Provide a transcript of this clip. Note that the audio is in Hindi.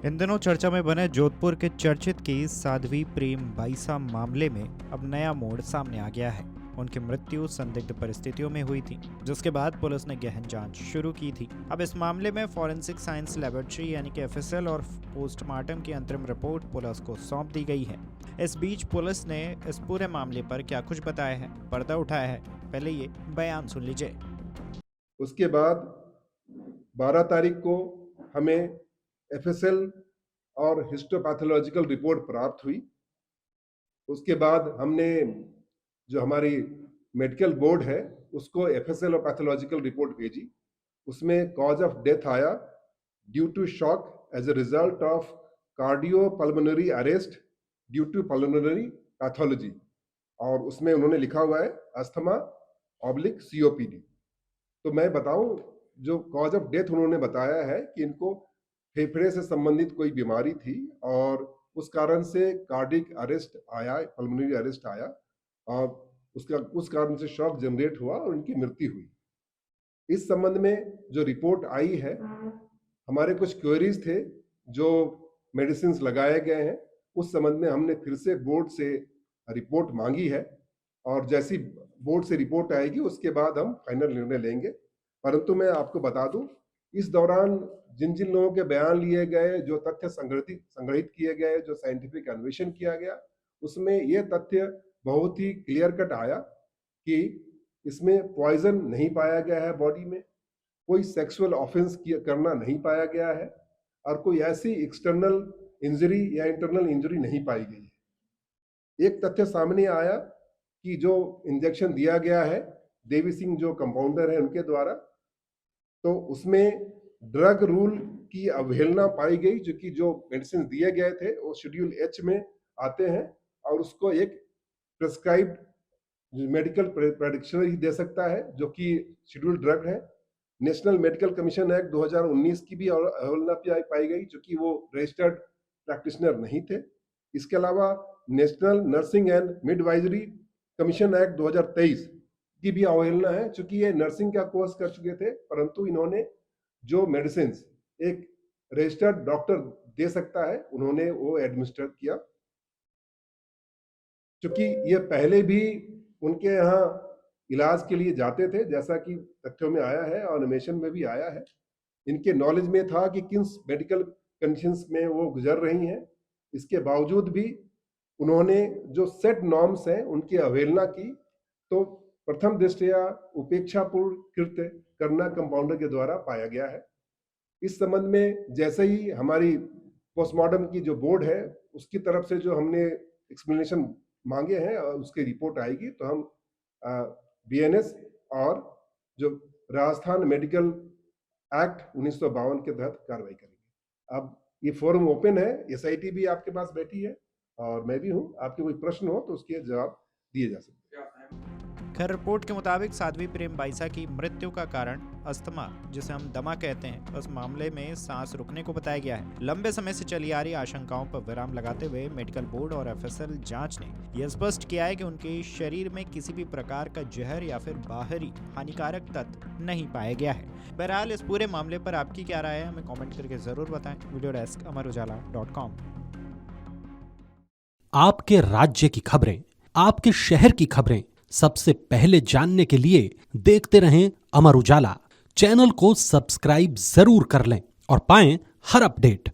इन दिनों चर्चा में बने जोधपुर के चर्चित केस साध्वी प्रेम बाईसा मामले में अब नया मोड़ सामने आ गया है। उनकी मृत्यु संदिग्ध परिस्थितियों में हुई थी, जिसके बाद पुलिस ने गहन जांच शुरू की थी। अब इस मामले में फॉरेंसिक साइंस लैबोरेटरी यानी कि एफएसएल और पोस्टमार्टम की अंतरिम रिपोर्ट पुलिस को सौंप दी गई है। इस बीच पुलिस ने इस पूरे मामले पर क्या कुछ बताया है, पर्दा उठाया है, पहले ये बयान सुन लीजिए। उसके बाद 12 तारीख को हमें एफएसएल और हिस्टोपैथोलॉजिकल रिपोर्ट प्राप्त हुई। उसके बाद हमने जो हमारी मेडिकल बोर्ड है उसको एफएसएल और पैथोलॉजिकल रिपोर्ट भेजी। उसमें कॉज ऑफ डेथ आया due to shock as a result of cardiopulmonary arrest due to pulmonary pathology, और उसमें उन्होंने लिखा हुआ है अस्थमा ऑब्लिक सीओपीडी। तो मैं बताऊं, जो कॉज ऑफ डेथ उन्होंने बताया है कि इनको फेफड़े से संबंधित कोई बीमारी थी और उस कारण से कार्डिक अरेस्ट आया, पल्मोनरी अरेस्ट आया और उस कारण से शॉक जनरेट हुआ और उनकी मृत्यु हुई। इस संबंध में जो रिपोर्ट आई है, हमारे कुछ क्वेरीज थे जो मेडिसिन लगाए गए हैं, उस संबंध में हमने फिर से बोर्ड से रिपोर्ट मांगी है और जैसी बोर्ड से रिपोर्ट आएगी उसके बाद हम फाइनल निर्णय लेंगे। परंतु मैं आपको बता दूं, इस दौरान जिन जिन लोगों के बयान लिए गए, जो तथ्य संग्रहित किए गए, जो साइंटिफिक अन्वेषण किया गया, उसमें यह तथ्य बहुत ही क्लियर कट आया कि इसमें पॉइजन नहीं पाया गया है, बॉडी में कोई सेक्सुअल ऑफेंस करना नहीं पाया गया है और कोई ऐसी एक्सटर्नल इंजरी या इंटरनल इंजरी नहीं पाई गई है। एक तथ्य सामने आया कि जो इंजेक्शन दिया गया है देवी सिंह जो कंपाउंडर है उनके द्वारा, तो उसमें ड्रग रूल की अवहेलना पाई गई, जो कि जो मेडिसिन दिए गए थे वो शेड्यूल एच में आते हैं और उसको एक प्रेस्क्राइब्ड मेडिकल प्रेडिक्शनर ही दे सकता है, जो कि शेड्यूल ड्रग है। नेशनल मेडिकल कमीशन एक्ट 2019 की भी अवहेलना पाई गई, जो कि वो रजिस्टर्ड प्रैक्टिशनर नहीं थे। इसके अलावा national nursing and midwifery commission act 2023 की भी अवहेलना है, चूंकि ये नर्सिंग का कोर्स कर चुके थे, परंतु इन्होंने जो मेडिसिन एक रजिस्टर्ड डॉक्टर दे सकता है उन्होंने वो एडमिनिस्टर किया। चूंकि ये पहले भी उनके यहाँ इलाज के लिए जाते थे, जैसा कि तथ्यों में आया है और एनिमेशन में भी आया है, इनके नॉलेज में था कि किन मेडिकल कंडीशंस में वो गुजर रही हैं। इसके बावजूद भी उन्होंने जो सेट नॉर्म्स हैं उनकी अवहेलना की, तो प्रथम दृष्टया उपेक्षापूर्ण कृत्य करना कंपाउंडर के द्वारा पाया गया है। इस संबंध में जैसे ही हमारी पोस्टमार्टम की जो बोर्ड है उसकी तरफ से जो हमने एक्सप्लेनेशन मांगे हैं और उसकी रिपोर्ट आएगी, तो हम बीएनएस और जो राजस्थान मेडिकल एक्ट 1952 के तहत कार्रवाई करेंगे। अब ये फोरम ओपन है, एसआईटी भी आपके पास बैठी है और मैं भी हूं, आपके कोई प्रश्न हो तो उसके जवाब दिए जा सकते हैं। खैर, रिपोर्ट के मुताबिक साध्वी प्रेम बाईसा की मृत्यु का कारण अस्थमा, जिसे हम दमा कहते हैं, उस मामले में सांस रुकने को बताया गया है। लंबे समय से चली आ रही आशंकाओं पर विराम लगाते हुए मेडिकल बोर्ड और एफएसएल जांच ने यह स्पष्ट किया है कि उनके शरीर में किसी भी प्रकार का जहर या फिर बाहरी हानिकारक तत्व नहीं पाया गया है। बहरहाल, इस पूरे मामले पर आपकी क्या राय है, हमें कॉमेंट करके जरूर बताएं। वीडियो डेस्क अमरुजाला.com। आपके राज्य की खबरें, आपके शहर की खबरें सबसे पहले जानने के लिए देखते रहें अमर उजाला। चैनल को सब्सक्राइब जरूर कर लें और पाएं हर अपडेट।